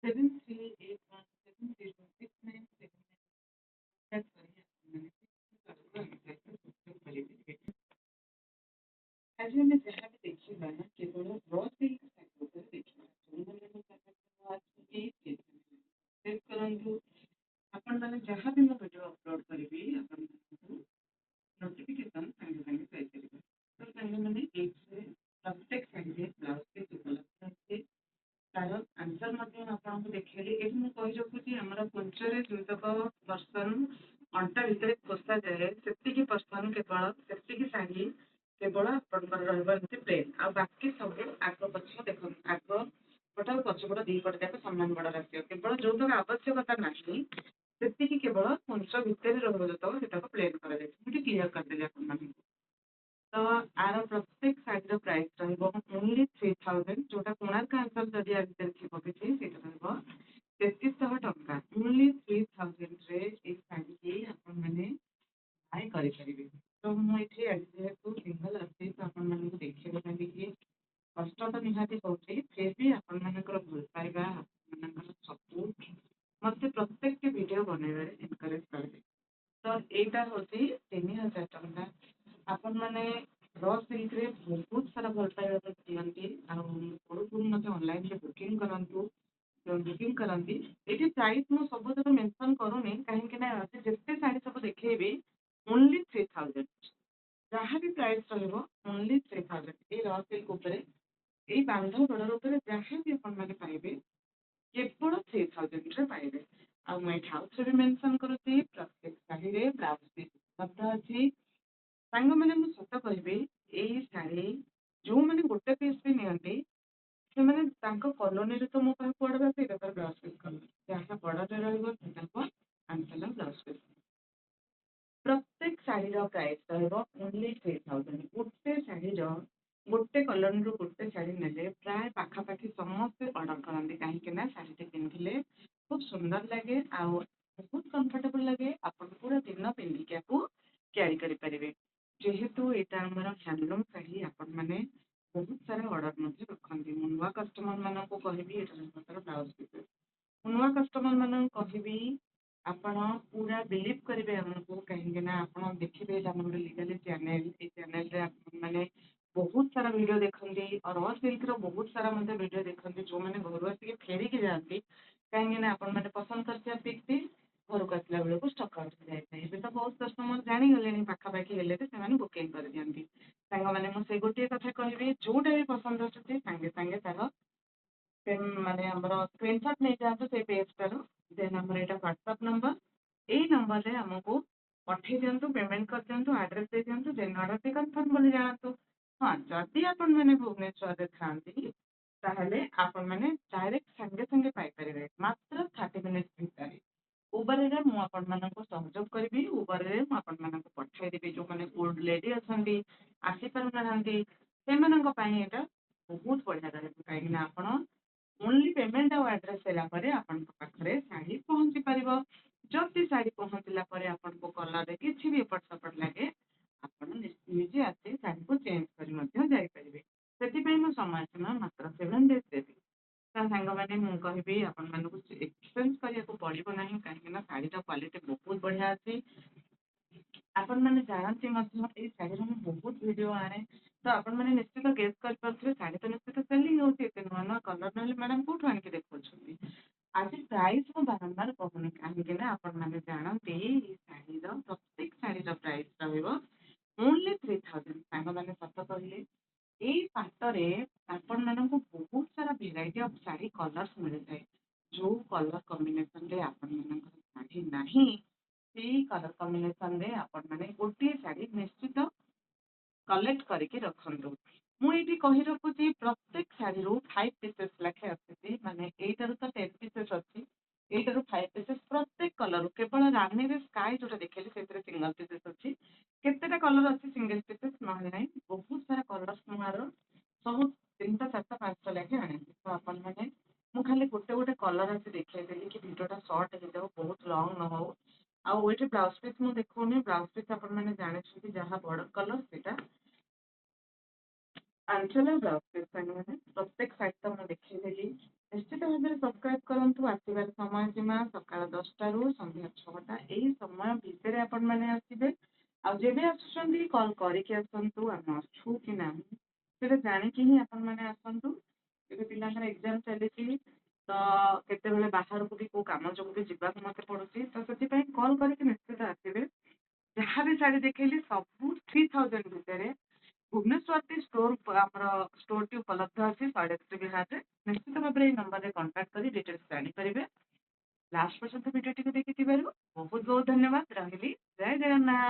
ଆଜି ଆମେ ଯାହା ବି ଦେଖିବା ନା କେବଳ ର ସିଲ୍କ ଶାଢ଼ୀ ଉପରେ ଦେଖିବା। ଯୋଉମାନେ ମୋ ଚ୍ୟାନେଲକୁ ଆସୁଛନ୍ତି ସବସ୍କ୍ରାଇବ୍ କରନ୍ତୁ। ଆପଣମାନେ ଯାହା ବି ମୁଁ ଭିଡ଼ିଓ ଅପଲୋଡ୍ କରିବି ଆପଣମାନଙ୍କୁ ନୋଟିଫିକେସନ୍ ସାଙ୍ଗେ ସାଙ୍ଗେ ପାଇପାରିବେ। ତ ସାଙ୍ଗମାନେ ଏଇଥିରେ ପ୍ରତ୍ୟେକ ଶାଢ଼ୀରେ ବ୍ଲାଉଜ ପିସ୍ ଉପଲବ୍ଧ ଅଛି। ତାର ଆନ୍ସର ମଧ୍ୟ ଆପଣଙ୍କୁ ଦେଖେଇଲି। ଏଠି ମୁଁ କହି ରଖୁଛି ଆମର କୁଞ୍ଚରେ ଯୋଉତକ ପର୍ସନ ଅଣ୍ଟା ଭିତରେ ଖୋସାଯାଏ ସେତିକି ପର୍ସନ କେବଳ ସେତିକି ଶାଢ଼ୀ କେବଳ ଆପଣଙ୍କର ରହିବ ଏମିତି ପ୍ଲେନ୍। ଆଉ ବାକି ସବୁ ଆଗ ପଛ ଦେଖନ୍ତୁ, ଆଗ ପଟ ଆଉ ପଛପଟ ଦି ପଟ ଯାକ ସମାନ ବଡ ଆସିବ। କେବଳ ଯୋଉତକ ଆବଶ୍ୟକତା ନାହିଁ ସେତିକି କେବଳ କୁଞ୍ଚ ଭିତରେ ରହିବ ଯେତେବେଳେ ସେଟାକୁ ପ୍ଲେନ୍ କରାଯାଇଛି। ମୁଁ ଟିକେ କ୍ଲିୟର କରିଦେଲି ଆପଣମାନଙ୍କୁ। ତ ଆର ପ୍ରତ୍ୟେକ ଶାଢ଼ୀର ପ୍ରାଇସ୍ ରହିବ ଓନ୍ଲି 3000, ଯୋଉଟା କୋଣାର୍କ ଆଞ୍ଚଲ ଯଦି ଆ ଭିତରେ ଥିବ କିଛି ସେଇଟା ରହିବ 3300 ଟଙ୍କା। ଓନ୍ଲି 3000ରେ ଏଇ ଶାଢ଼ୀକି ଆପଣମାନେ ବାଏ କରିପାରିବେ। ତ ମୁଁ ଏଠି ଆଜି ଯେହେତୁ ସିଙ୍ଗଲ ଅଛି ତ ଆପଣମାନଙ୍କୁ ଦେଖେଇବା ପାଇଁ କି କଷ୍ଟ ତ ନିହାତି ହଉଛି, ଫିର୍ ବି ଆପଣମାନଙ୍କର ଭଲ ପାଇବା ଆପଣମାନଙ୍କର ସପୋର୍ଟ ମତେ ପ୍ରତ୍ୟେକଟି ଭିଡ଼ିଓ ବନେଇବାରେ ଏନକରେଜ କରିବେ। ତ ଏଇଟା ହଉଛି 3000 ଟଙ୍କା। ଆପଣମାନେ ର ସିଲ୍କରେ ବହୁତ ସାରା ଭଲ ପାଇବା ଦିଅନ୍ତି ଆଉ ପୂର୍ବରୁ ମଧ୍ୟ ଅନଲାଇନରେ ବୁକିଂ କରନ୍ତୁ। ବୁକିଂ କରନ୍ତି। ଏଠି ପ୍ରାଇସ୍ ମୁଁ ସବୁଥିରୁ ମେନସନ କରୁନି କାହିଁକି ନା ଯେତେ ଶାଢ଼ୀ ସବୁ ଦେଖେଇବି ଓନ୍ଲି 3000। ଯାହା ବି ପ୍ରାଇସ୍ ରହିବ ଓନ୍ଲି 3000। ଏଇ ର ସିଲ୍କ ଉପରେ ଏଇ ବାନ୍ଧବଡର ଉପରେ ଯାହା ବି ଆପଣମାନେ ପାଇବେ କେବଳ 3000ରେ ପାଇବେ। ଆଉ ମୁଁ ଏଠି ଆଉଥରେ ବି ମେନସନ କରୁଛି ପ୍ରତ୍ୟେକ ଶାଢ଼ୀରେ ବ୍ଲାଉଜ ପିସ୍ ଉପଲବ୍ଧ ଅଛି। ସାଙ୍ଗମାନେ ମୁଁ ସତ କହିବି ଏଇ ଶାଢ଼ୀ ଯୋଉମାନେ ଗୋଟେ ପିସ୍ ବି ନିଅନ୍ତି ସେମାନେ ତାଙ୍କ କଲୋନୀରେ ତ ମୋ ପାଖକୁ କୁଆଡ଼େ ଆସିବେ ତାଙ୍କର ବ୍ଲାଉଜ ପିସ୍ କଲର ଯାହା ବଡ଼ରେ ରହିବ ସେଟା ହବ ଆଞ୍ଚଲ ବ୍ଲାଉଜ ପିସ୍। ପ୍ରତ୍ୟେକ ଶାଢ଼ୀର ପ୍ରାଇସ୍ ରହିବ ଓନ୍ଲି 3000। ଗୋଟେ ଶାଢ଼ୀର ଗୋଟେ କଲୋନୀରୁ ଗୋଟେ ଶାଢ଼ୀ ନେଲେ ପ୍ରାୟ ପାଖାପାଖି ସମସ୍ତେ ଅର୍ଡର କରନ୍ତି କାହିଁକି ନା ଶାଢ଼ୀଟି ପିନ୍ଧିଲେ ଖୁବ ସୁନ୍ଦର ଲାଗେ ଆଉ ବହୁତ କମ୍ଫର୍ଟେବଲ ଲାଗେ। ଆପଣ ପୁରା ଦିନ ପିନ୍ଧିକି ଆକୁ କ୍ୟାରି କରିପାରିବେ। ଯେହେତୁ ଏଇଟା ଆମର ହ୍ୟାଣ୍ଡଲୁମ୍ ଶାଢ଼ୀ ଆପଣମାନେ ବହୁତ ସାରା ଅର୍ଡର ମଧ୍ୟ ରଖନ୍ତି। ମୁଁ ନୂଆ କଷ୍ଟମର ମାନଙ୍କୁ କହିବି ଏଇଟା ତାଙ୍କର ବ୍ଲାଉଜ ପିସ୍। ମୁଁ ନୂଆ କଷ୍ଟମର ମାନଙ୍କୁ କହିବି ଆପଣ ପୁରା ବିଲିଭ୍ କରିବେ ଆମକୁ କାହିଁକି ନା ଆପଣ ଦେଖିବେ ଏଇଟା ଆମର ଗୋଟେ ଲିଗାଲି ଚ୍ୟାନେଲ। ଏଇ ଚ୍ୟାନେଲରେ ଆପଣମାନେ ବହୁତ ସାରା ଭିଡ଼ିଓ ଦେଖନ୍ତି ଆଉ ର ସିଲ୍କର ବହୁତ ସାରା ମଧ୍ୟ ଭିଡ଼ିଓ ଦେଖନ୍ତି ଯୋଉମାନେ ଘରୁ ଆସିକି ଫେରିକି ଯାଆନ୍ତି କାହିଁକି ନା ଆପଣମାନେ ପସନ୍ଦ କରିଥିବା ପିକ୍ଟି ଘରକୁ ଆସିଲା ବେଳକୁ ଷ୍ଟକ୍ ଆଉଟ୍ ହେଇଯାଇଥାଏ। ଏବେ ତ ବହୁତ କଷ୍ଟମର ଜାଣିଗଲେଣି ପାଖାପାଖି ହେଲେ ବି ସେମାନେ ବୁକିଂ କରିଦିଅନ୍ତି। ସାଙ୍ଗମାନେ ମୁଁ ସେଇ ଗୋଟିଏ କଥା କହିବି ଯୋଉଟା ବି ପସନ୍ଦ ଆସୁଛି ସାଙ୍ଗେ ସାଙ୍ଗେ ତାର ମାନେ ଆମର ସ୍କ୍ରିନସଟ୍ ନେଇଯାଆନ୍ତୁ ସେଇ ପେଜଟାରୁ। ଦେନ୍ ଆମର ଏଇଟା ହ୍ୱାଟ୍ସଆପ୍ ନମ୍ବର। ଏଇ ନମ୍ବରରେ ଆମକୁ ପଠେଇ ଦିଅନ୍ତୁ, ପେମେଣ୍ଟ କରିଦିଅନ୍ତୁ, ଆଡ୍ରେସ ଦେଇ ଦିଅନ୍ତୁ, ଦେନ୍ ଅର୍ଡରଟି କନଫର୍ମ ବୋଲି ଜାଣନ୍ତୁ। ହଁ ଯଦି ଆପଣମାନେ ଭୁବନେଶ୍ୱରରେ ଥାଆନ୍ତି ତାହେଲେ ଆପଣମାନେ ଡାଇରେକ୍ଟ ସାଙ୍ଗେ ସାଙ୍ଗେ ପାଇପାରିବେ ମାତ୍ର 30 ମିନିଟ୍ ଭିତରେ। ଉବରରେ ମୁଁ ଆପଣମାନଙ୍କୁ ସହଯୋଗ କରିବି। ଉବରରେ ମୁଁ ଆପଣମାନଙ୍କୁ ପଠାଇଦେବି। ଯୋଉମାନେ ଓଲ୍ଡ ଲେଡି ଅଛନ୍ତି ଆସିପାରୁନାହାନ୍ତି ସେମାନଙ୍କ ପାଇଁ ଏଇଟା ବହୁତ ବଢିଆ ରହିବ କାହିଁକି ନା ଆପଣ ଓନ୍ଲି ପେମେଣ୍ଟ ଆଉ ଆଡ୍ରେସ ଦେଲା ପରେ ଆପଣଙ୍କ ପାଖରେ ଶାଢ଼ୀ ପହଞ୍ଚି ପାରିବ। ଯଦି ଶାଢ଼ୀ ପହଞ୍ଚିଲା ପରେ ଆପଣଙ୍କୁ କଲରରେ କିଛି ବି ଏପଟ ସେପଟ ଲାଗେ ଆପଣ ନିଜେ ଆସି ଶାଢ଼ୀକୁ ଚେଞ୍ଜ କରି ମଧ୍ୟ ଯାଇପାରିବେ। ସେଥିପାଇଁ ମୁଁ ସମୟ ସୀମା ମାତ୍ର 7 days ଦେବି। ତା ସାଙ୍ଗମାନେ ମୁଁ କହିବି ଆପଣମାନଙ୍କୁ ଏକ୍ସପେନ୍ସ କରିବାକୁ ପଡିବ ନାହିଁ କାହିଁକି ନା ଶାଢ଼ୀର କ୍ୱାଲିଟି ବହୁତ ବଢିଆ ଅଛି। ଆପଣମାନେ ଜାଣନ୍ତି ମଧ୍ୟ ଏଇ ଶାଢ଼ୀର ମୁଁ ବହୁତ ଭିଡ଼ିଓ ଆଣେ ତ ଆପଣମାନେ ନିଶ୍ଚିତ ଗେସ୍ କରିପାରୁଥିବେ ଶାଢ଼ୀ ତ ନିଶ୍ଚିତ ସେଲିଂ ହଉଛି ଏତେ ନୂଆ ନୂଆ କଲର ନହେଲେ ମ୍ୟାଡାମ କୋଉଠୁ ଆଣିକି ଦେଖାଉଛନ୍ତି। ଆଜି ପ୍ରାଇସ୍ ମୁଁ ବାରମ୍ବାର କହୁନି କାହିଁକି ନା ଆପଣମାନେ ଜାଣନ୍ତି ଏଇ ଶାଢ଼ୀର ପ୍ରତ୍ୟେକ ଶାଢ଼ୀର ପ୍ରାଇସ୍ ରହିବ ଓନ୍ଲି 3000। ସାଙ୍ଗମାନେ ସତ କହିଲେ ଏଇ ପାଟରେ ଆପଣମାନଙ୍କୁ ବହୁତ ସାରା ଭେରାଇଟି ଅଫ ଶାଢ଼ୀ କଲର୍ସ ମିଳିଥାଏ। ଯୋଉ କଲର କମ୍ବିନେସନ ରେ ଆପଣମାନଙ୍କର ଶାଢ଼ୀ ନାହିଁ ସେଇ କଲର କମ୍ବିନେସନ ରେ ଆପଣମାନେ ଗୋଟିଏ ଶାଢ଼ୀ ନିଶ୍ଚିତ କଲେକ୍ଟ କରିକି ରଖନ୍ତୁ। ମୁଁ ଏଇଠି କହି ରଖୁଛି ପ୍ରତ୍ୟେକ ଶାଢ଼ୀରୁ 5 ପିସେସ୍ ଲେଖେ ଆସୁଛି ମାନେ ଏଇଟାରୁ ତ 10 ପିସେସ୍ ଅଛି। ଏଇଟାରୁ 5 ପିସେସ୍ ପ୍ରତ୍ୟେକ କଲର କେବଳ ରାନୀରେ ସ୍କାଏ ଯୋଉଟା ଦେଖେଇଲି ସେଥିରେ ସିଙ୍ଗଲ ପିସେସ୍ ଅଛି। କେତେଟା କଲର ଅଛି ସିଙ୍ଗଲ ପିସେସ୍ ନହେଲେ ନାହିଁ ବହୁତ ସାରା କଲର ମୋର ସବୁ 300, 400, 500 ଲେଖେ ଆଣିଛି ତ ଆପଣମାନେ ମୁଁ ଖାଲି ଗୋଟେ ଗୋଟେ କଲର ଆସି ଦେଖେଇଦେଲି କି ଭିଡ଼ିଓଟା ସର୍ଟ ହେଇଯାଉ ବହୁତ ଲଙ୍ଗ ନ ହଉ। ଆଉ ଏଇଠି ବ୍ଲାଉଜ ପିସ୍ ମୁଁ ଦେଖଉନି ବ୍ଲାଉଜ ପିସ୍ ଆପଣମାନେ ଜାଣିଛନ୍ତି ଯାହା ବର୍ଡର କଲର ସେଇଟା ଆଞ୍ଚଲ ବ୍ଲାଉଜ ପିସ୍ ସାଙ୍ଗମାନେ ପ୍ରତ୍ୟେକ ଶାଢ଼ୀ ତ ମୁଁ ଦେଖେଇଦେଲି। ନିଶ୍ଚିତ ଭାବରେ ସବସ୍କ୍ରାଇବ୍ କରନ୍ତୁ। ଆସିବାର ସମୟ ସୀମା ସକାଳ 10ଟାରୁ ସନ୍ଧ୍ୟା 6ଟା। ଏହି ସମୟ ଭିତରେ ଆପଣମାନେ ଆସିବେ। ଆଉ ଯେବେ ଆସୁଛନ୍ତି କଲ୍ କରିକି ଆସନ୍ତୁ। ଆମେ ଅଛୁ କି ନାହିଁ ସେଇଟା ଜାଣିକି ହିଁ ଆପଣମାନେ ଆସନ୍ତୁ। ଏବେ ପିଲାଙ୍କର ଏକ୍ଜାମ୍ ଚାଲିଛି, ତ କେତେବେଳେ ବାହାରକୁ ବି କୋଉ କାମ ଯୋଗୁଁ ବି ଯିବାକୁ ମତେ ପଡୁଛି, ତ ସେଥିପାଇଁ କଲ୍ କରିକି ନିଶ୍ଚିତ ଆସିବେ। ଯାହା ବି ଶାଢ଼ୀ ଦେଖେଇଲି ସବୁ 3000 ଭିତରେ ଭୁବନେଶ୍ୱରଟି ଆମର ଷ୍ଟୋରଟି ଉପଲବ୍ଧ ଅଛି ଶୈଳଶ୍ରୀ ବିହାରରେ। ନିଶ୍ଚିତ ଭାବରେ ଏଇ ନମ୍ବରରେ କଣ୍ଟାକ୍ଟ କରି ଡିଟେଲ୍ସ ଜାଣିପାରିବେ। ଲାଷ୍ଟ ପର୍ଯ୍ୟନ୍ତ ଭିଡ଼ିଓଟିକୁ ଦେଖିଥିବାରୁ ବହୁତ ବହୁତ ଧନ୍ୟବାଦ। ରହିଲି। ଜୟ ଜଗନ୍ନାଥ।